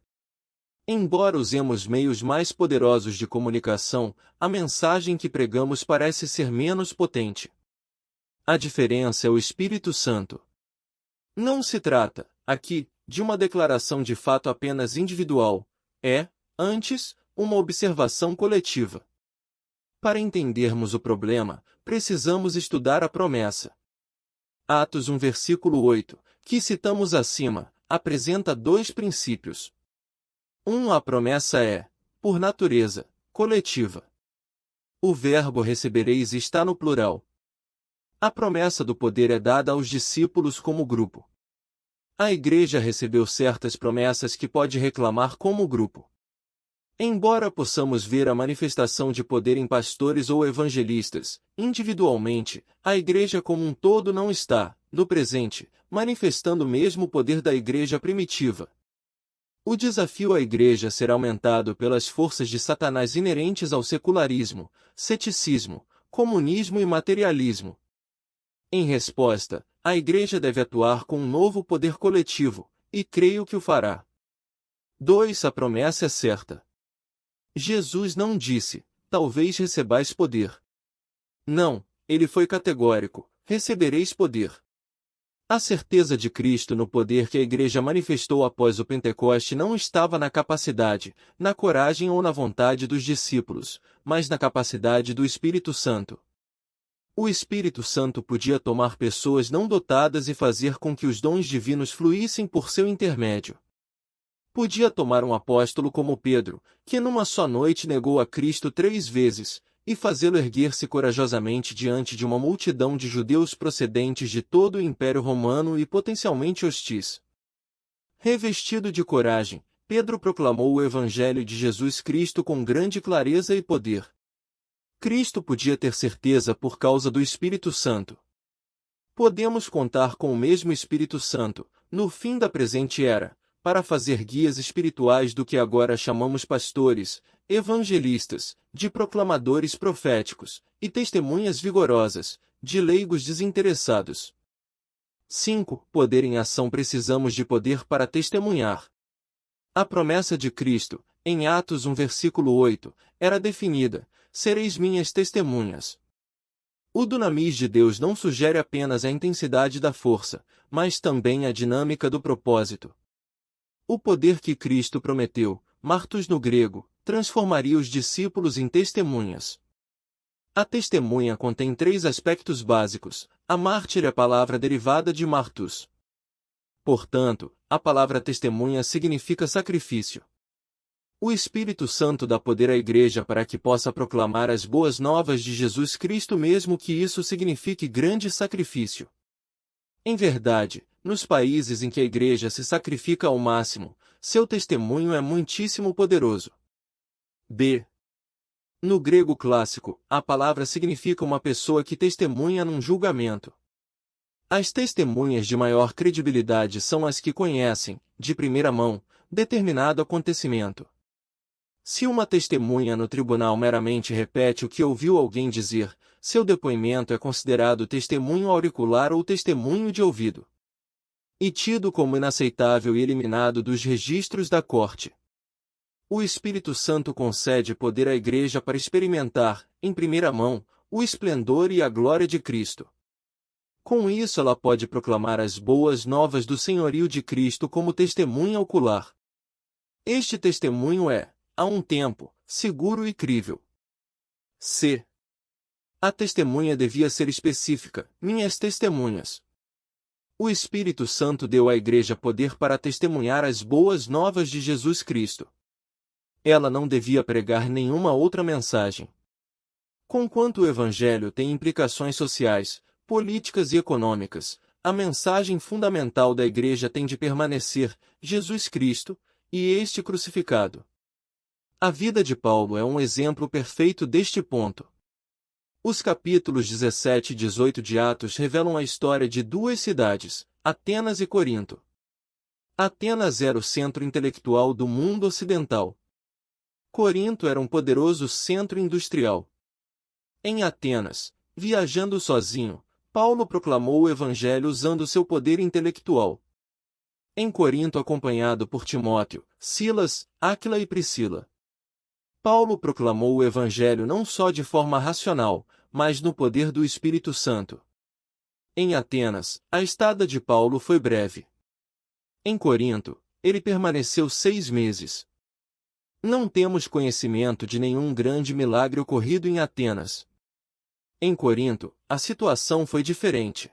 Embora usemos meios mais poderosos de comunicação, a mensagem que pregamos parece ser menos potente. A diferença é o Espírito Santo. Não se trata, aqui, de uma declaração de fato apenas individual, antes, uma observação coletiva. Para entendermos o problema, precisamos estudar a promessa. Atos 1 versículo 8, que citamos acima, apresenta dois princípios. A promessa é, por natureza, coletiva. O verbo recebereis está no plural. A promessa do poder é dada aos discípulos como grupo. A Igreja recebeu certas promessas que pode reclamar como grupo. Embora possamos ver a manifestação de poder em pastores ou evangelistas, individualmente, a Igreja como um todo não está, no presente, manifestando o mesmo poder da Igreja primitiva. O desafio à Igreja será aumentado pelas forças de Satanás inerentes ao secularismo, ceticismo, comunismo e materialismo. Em resposta, a Igreja deve atuar com um novo poder coletivo, e creio que o fará. 2. A promessa é certa. Jesus não disse, talvez recebais poder. Não, ele foi categórico, recebereis poder. A certeza de Cristo no poder que a Igreja manifestou após o Pentecoste não estava na capacidade, na coragem ou na vontade dos discípulos, mas na capacidade do Espírito Santo. O Espírito Santo podia tomar pessoas não dotadas e fazer com que os dons divinos fluíssem por seu intermédio. Podia tomar um apóstolo como Pedro, que numa só noite negou a Cristo 3 vezes, e fazê-lo erguer-se corajosamente diante de uma multidão de judeus procedentes de todo o Império Romano e potencialmente hostis. Revestido de coragem, Pedro proclamou o Evangelho de Jesus Cristo com grande clareza e poder. Cristo podia ter certeza por causa do Espírito Santo. Podemos contar com o mesmo Espírito Santo, no fim da presente era, para fazer guias espirituais do que agora chamamos pastores, evangelistas, de proclamadores proféticos, e testemunhas vigorosas, de leigos desinteressados. 5. Poder em ação. Precisamos de poder para testemunhar. A promessa de Cristo, em Atos 1 versículo 8, era definida, sereis minhas testemunhas. O dunamis de Deus não sugere apenas a intensidade da força, mas também a dinâmica do propósito. O poder que Cristo prometeu, martus no grego, transformaria os discípulos em testemunhas. A testemunha contém 3 aspectos básicos. A mártir é a palavra derivada de martus. Portanto, a palavra testemunha significa sacrifício. O Espírito Santo dá poder à Igreja para que possa proclamar as boas novas de Jesus Cristo mesmo que isso signifique grande sacrifício. Em verdade, Nos países em que a igreja se sacrifica ao máximo, seu testemunho é muitíssimo poderoso. B. No grego clássico, a palavra significa uma pessoa que testemunha num julgamento. As testemunhas de maior credibilidade são as que conhecem, de primeira mão, determinado acontecimento. Se uma testemunha no tribunal meramente repete o que ouviu alguém dizer, seu depoimento é considerado testemunho auricular ou testemunho de ouvido, e tido como inaceitável e eliminado dos registros da corte. O Espírito Santo concede poder à Igreja para experimentar, em primeira mão, o esplendor e a glória de Cristo. Com isso ela pode proclamar as boas novas do senhorio de Cristo como testemunha ocular. Este testemunho é, a um tempo, seguro e crível. C. A testemunha devia ser específica, minhas testemunhas. O Espírito Santo deu à Igreja poder para testemunhar as boas novas de Jesus Cristo. Ela não devia pregar nenhuma outra mensagem. Conquanto o Evangelho tem implicações sociais, políticas e econômicas, a mensagem fundamental da Igreja tem de permanecer, Jesus Cristo, e este crucificado. A vida de Paulo é um exemplo perfeito deste ponto. Os capítulos 17 e 18 de Atos revelam a história de duas cidades, Atenas e Corinto. Atenas era o centro intelectual do mundo ocidental. Corinto era um poderoso centro industrial. Em Atenas, viajando sozinho, Paulo proclamou o Evangelho usando seu poder intelectual. Em Corinto, acompanhado por Timóteo, Silas, Áquila e Priscila, Paulo proclamou o Evangelho não só de forma racional, mas no poder do Espírito Santo. Em Atenas, a estada de Paulo foi breve. Em Corinto, ele permaneceu 6 meses. Não temos conhecimento de nenhum grande milagre ocorrido em Atenas. Em Corinto, a situação foi diferente.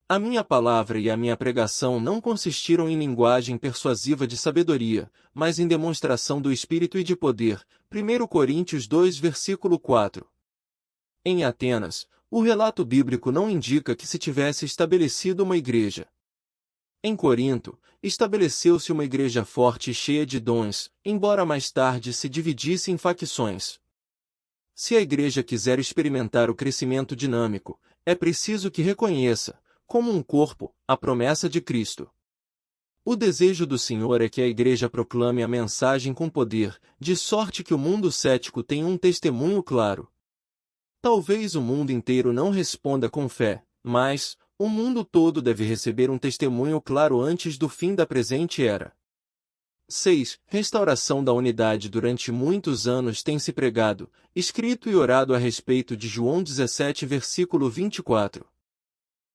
A minha palavra e a minha pregação não consistiram em linguagem persuasiva de sabedoria, mas em demonstração do Espírito e de poder. 1 Coríntios 2, versículo 4. Em Atenas, o relato bíblico não indica que se tivesse estabelecido uma igreja. Em Corinto, estabeleceu-se uma igreja forte e cheia de dons, embora mais tarde se dividisse em facções. Se a igreja quiser experimentar o crescimento dinâmico, é preciso que reconheça, como um corpo, a promessa de Cristo. O desejo do Senhor é que a igreja proclame a mensagem com poder, de sorte que o mundo cético tenha um testemunho claro. Talvez o mundo inteiro não responda com fé, mas o mundo todo deve receber um testemunho claro antes do fim da presente era. 6. Restauração da unidade. Durante muitos anos tem se pregado, escrito e orado a respeito de João 17, versículo 24.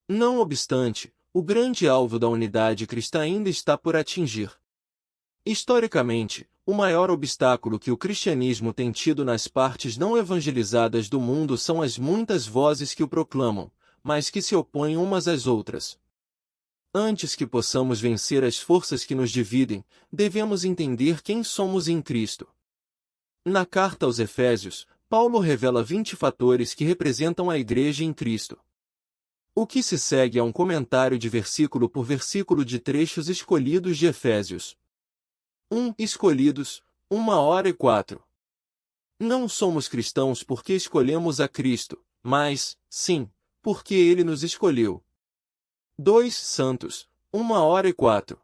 Não obstante, o grande alvo da unidade cristã ainda está por atingir. Historicamente, o maior obstáculo que o cristianismo tem tido nas partes não evangelizadas do mundo são as muitas vozes que o proclamam, mas que se opõem umas às outras. Antes que possamos vencer as forças que nos dividem, devemos entender quem somos em Cristo. Na carta aos Efésios, Paulo revela 20 fatores que representam a igreja em Cristo. O que se segue é um comentário de versículo por versículo de trechos escolhidos de Efésios. 1. Escolhidos, 1h04. Não somos cristãos porque escolhemos a Cristo, mas, sim, porque Ele nos escolheu. 2. Santos, 1h04.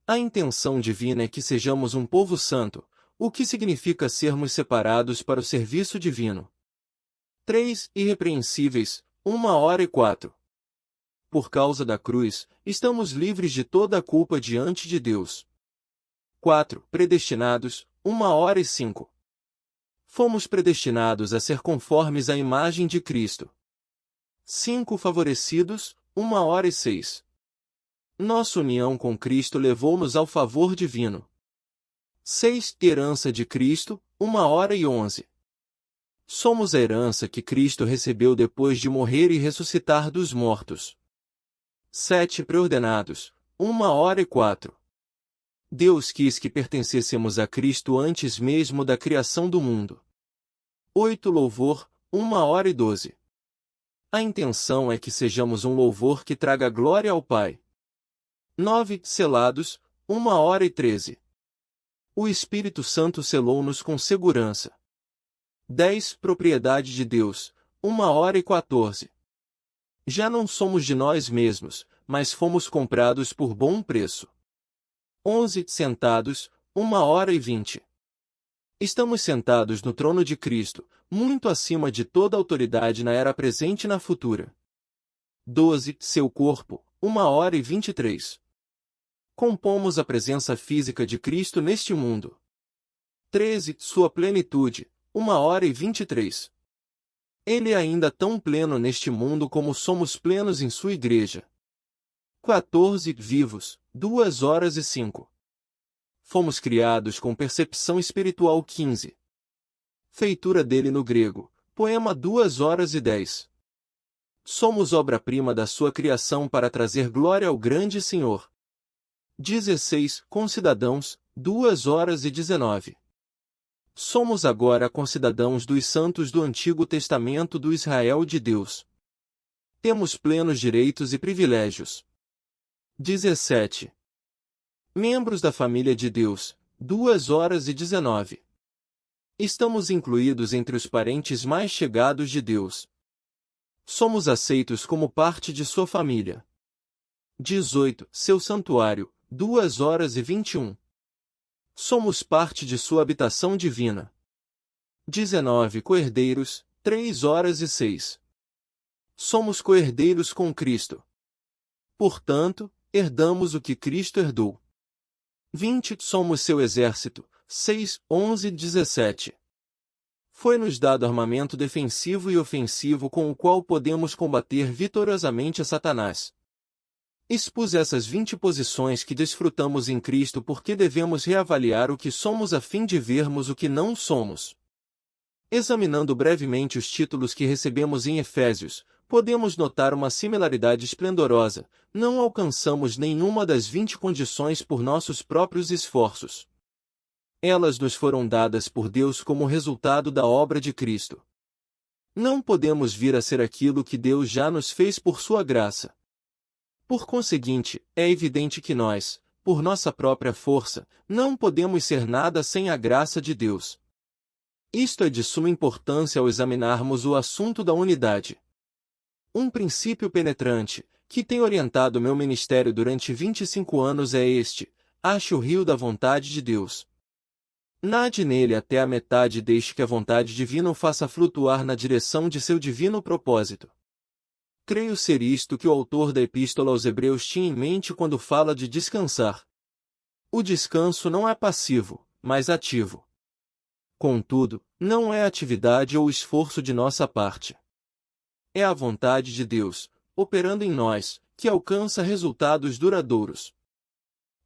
A intenção divina é que sejamos um povo santo, o que significa sermos separados para o serviço divino. 3. Irrepreensíveis, 1h04. Por causa da cruz, estamos livres de toda a culpa diante de Deus. 4. Predestinados, 1h05. Fomos predestinados a ser conformes à imagem de Cristo. 5. Favorecidos, 1h06. Nossa união com Cristo levou-nos ao favor divino. 6. Herança de Cristo, 1h11. Somos a herança que Cristo recebeu depois de morrer e ressuscitar dos mortos. 7. Preordenados, 1h04. Deus quis que pertencêssemos a Cristo antes mesmo da criação do mundo. 8. Louvor, 1h12. A intenção é que sejamos um louvor que traga glória ao Pai. 9. Selados, 1h13. O Espírito Santo selou-nos com segurança. 10. Propriedade de Deus, 1h14. Já não somos de nós mesmos, mas fomos comprados por bom preço. 11. Sentados, 1h20. Estamos sentados no trono de Cristo, muito acima de toda autoridade na era presente e na futura. 12. Seu corpo, 1h23. Compomos a presença física de Cristo neste mundo. 13. Sua plenitude, 1h23. Ele é ainda tão pleno neste mundo como somos plenos em sua igreja. 14. Vivos, 2h05. Fomos criados com percepção espiritual. 15. Feitura dele no grego, poema 2h10. Somos obra-prima da sua criação para trazer glória ao grande Senhor. 16. Concidadãos, 2h19. Somos agora concidadãos dos santos do Antigo Testamento do Israel de Deus. Temos plenos direitos e privilégios. 17. Membros da família de Deus, 2h19. Estamos incluídos entre os parentes mais chegados de Deus. Somos aceitos como parte de sua família. 18. Seu santuário, 2h21. Somos parte de sua habitação divina. 19. Coerdeiros, 3h06. Somos coerdeiros com Cristo. Portanto, herdamos o que Cristo herdou. 20. Somos seu exército, 6:11-17. Foi-nos dado armamento defensivo e ofensivo com o qual podemos combater vitoriosamente a Satanás. Expus essas 20 posições que desfrutamos em Cristo porque devemos reavaliar o que somos a fim de vermos o que não somos. Examinando brevemente os títulos que recebemos em Efésios, podemos notar uma similaridade esplendorosa: não alcançamos nenhuma das 20 condições por nossos próprios esforços. Elas nos foram dadas por Deus como resultado da obra de Cristo. Não podemos vir a ser aquilo que Deus já nos fez por sua graça. Por conseguinte, é evidente que nós, por nossa própria força, não podemos ser nada sem a graça de Deus. Isto é de suma importância ao examinarmos o assunto da unidade. Um princípio penetrante, que tem orientado meu ministério durante 25 anos é este: ache o rio da vontade de Deus. Nade nele até a metade e deixe que a vontade divina o faça flutuar na direção de seu divino propósito. Creio ser isto que o autor da Epístola aos Hebreus tinha em mente quando fala de descansar. O descanso não é passivo, mas ativo. Contudo, não é atividade ou esforço de nossa parte. É a vontade de Deus, operando em nós, que alcança resultados duradouros.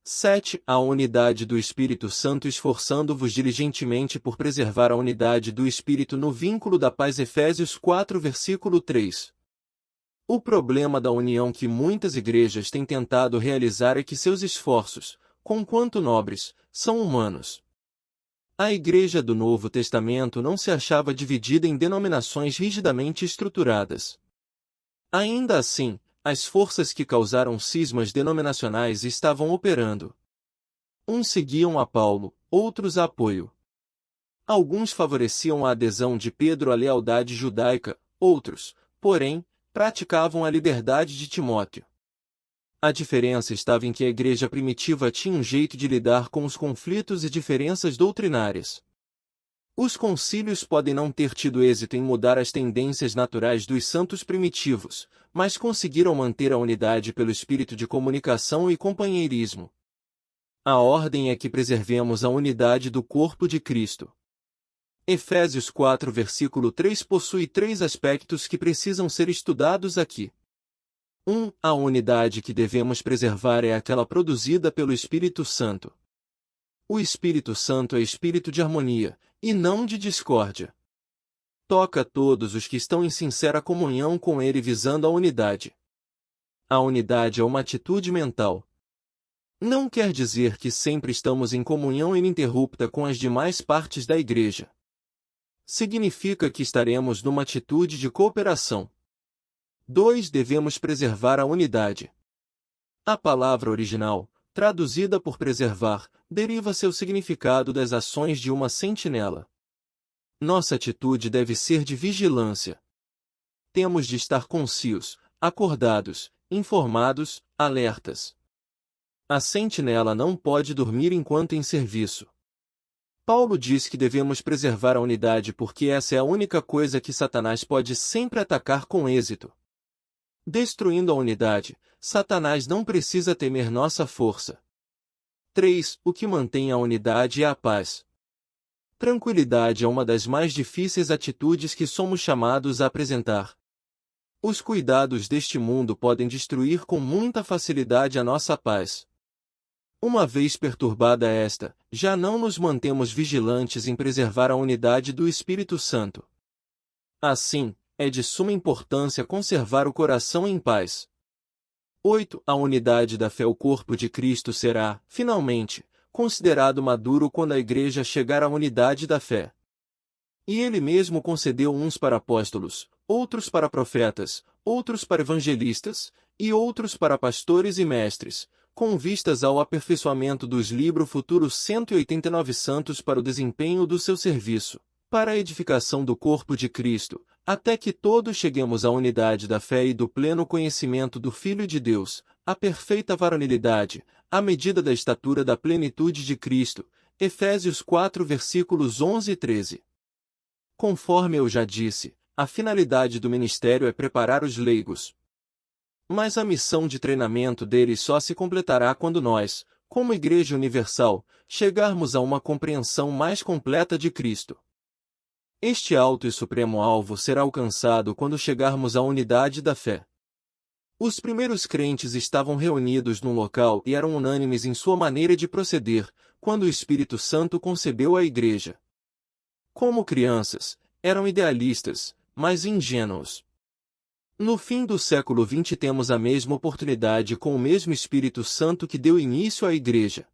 7. A unidade do Espírito Santo, esforçando-vos diligentemente por preservar a unidade do Espírito no vínculo da paz. Efésios 4, versículo 3. O problema da união que muitas igrejas têm tentado realizar é que seus esforços, conquanto nobres, são humanos. A Igreja do Novo Testamento não se achava dividida em denominações rigidamente estruturadas. Ainda assim, as forças que causaram cismas denominacionais estavam operando. Uns seguiam a Paulo, outros a Apoio. Alguns favoreciam a adesão de Pedro à lealdade judaica, outros, porém, praticavam a liberdade de Timóteo. A diferença estava em que a igreja primitiva tinha um jeito de lidar com os conflitos e diferenças doutrinárias. Os concílios podem não ter tido êxito em mudar as tendências naturais dos santos primitivos, mas conseguiram manter a unidade pelo espírito de comunicação e companheirismo. A ordem é que preservemos a unidade do corpo de Cristo. Efésios 4, versículo 3 possui 3 aspectos que precisam ser estudados aqui. 1. A unidade que devemos preservar é aquela produzida pelo Espírito Santo. O Espírito Santo é espírito de harmonia, e não de discórdia. Toca todos os que estão em sincera comunhão com Ele visando a unidade. A unidade é uma atitude mental. Não quer dizer que sempre estamos em comunhão ininterrupta com as demais partes da igreja. Significa que estaremos numa atitude de cooperação. 2. Devemos preservar a unidade. A palavra original, traduzida por preservar, deriva seu significado das ações de uma sentinela. Nossa atitude deve ser de vigilância. Temos de estar concisos, acordados, informados, alertas. A sentinela não pode dormir enquanto em serviço. Paulo diz que devemos preservar a unidade porque essa é a única coisa que Satanás pode sempre atacar com êxito. Destruindo a unidade, Satanás não precisa temer nossa força. 3. O que mantém a unidade é a paz. Tranquilidade é uma das mais difíceis atitudes que somos chamados a apresentar. Os cuidados deste mundo podem destruir com muita facilidade a nossa paz. Uma vez perturbada esta, já não nos mantemos vigilantes em preservar a unidade do Espírito Santo. Assim, é de suma importância conservar o coração em paz. 8. A unidade da fé. O corpo de Cristo será, finalmente, considerado maduro quando a Igreja chegar à unidade da fé. E Ele mesmo concedeu uns para apóstolos, outros para profetas, outros para evangelistas, e outros para pastores e mestres, com vistas ao aperfeiçoamento dos livros futuros 189 santos para o desempenho do seu serviço, para a edificação do corpo de Cristo, até que todos cheguemos à unidade da fé e do pleno conhecimento do Filho de Deus, à perfeita varonilidade, à medida da estatura da plenitude de Cristo. Efésios 4 versículos 11 e 13. Conforme eu já disse, a finalidade do ministério é preparar os leigos. Mas a missão de treinamento deles só se completará quando nós, como Igreja Universal, chegarmos a uma compreensão mais completa de Cristo. Este alto e supremo alvo será alcançado quando chegarmos à unidade da fé. Os primeiros crentes estavam reunidos num local e eram unânimes em sua maneira de proceder, quando o Espírito Santo concebeu a Igreja. Como crianças, eram idealistas, mas ingênuos. No fim do século XX temos a mesma oportunidade com o mesmo Espírito Santo que deu início à Igreja.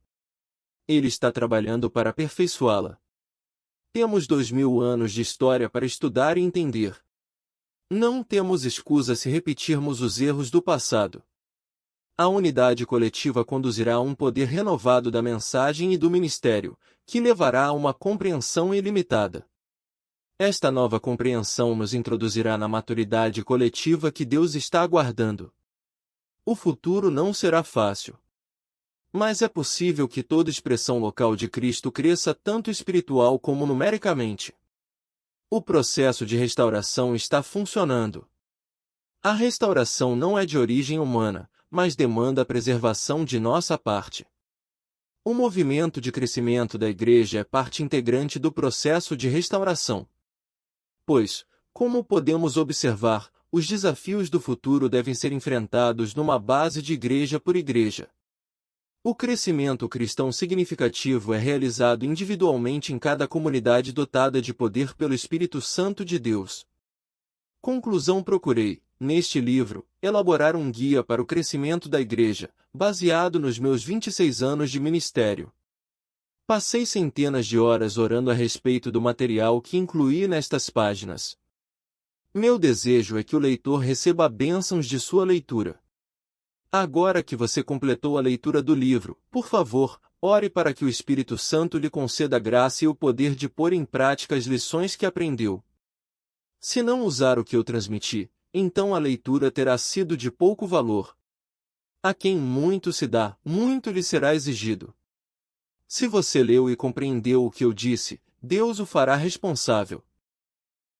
Ele está trabalhando para aperfeiçoá-la. Temos 2000 anos de história para estudar e entender. Não temos escusa se repetirmos os erros do passado. A unidade coletiva conduzirá a um poder renovado da mensagem e do ministério, que levará a uma compreensão ilimitada. Esta nova compreensão nos introduzirá na maturidade coletiva que Deus está aguardando. O futuro não será fácil. Mas é possível que toda expressão local de Cristo cresça tanto espiritual como numericamente. O processo de restauração está funcionando. A restauração não é de origem humana, mas demanda a preservação de nossa parte. O movimento de crescimento da Igreja é parte integrante do processo de restauração. Pois, como podemos observar, os desafios do futuro devem ser enfrentados numa base de igreja por igreja. O crescimento cristão significativo é realizado individualmente em cada comunidade dotada de poder pelo Espírito Santo de Deus. Conclusão: procurei, neste livro, elaborar um guia para o crescimento da igreja, baseado nos meus 26 anos de ministério. Passei centenas de horas orando a respeito do material que incluí nestas páginas. Meu desejo é que o leitor receba bênçãos de sua leitura. Agora que você completou a leitura do livro, por favor, ore para que o Espírito Santo lhe conceda a graça e o poder de pôr em prática as lições que aprendeu. Se não usar o que eu transmiti, então a leitura terá sido de pouco valor. A quem muito se dá, muito lhe será exigido. Se você leu e compreendeu o que eu disse, Deus o fará responsável.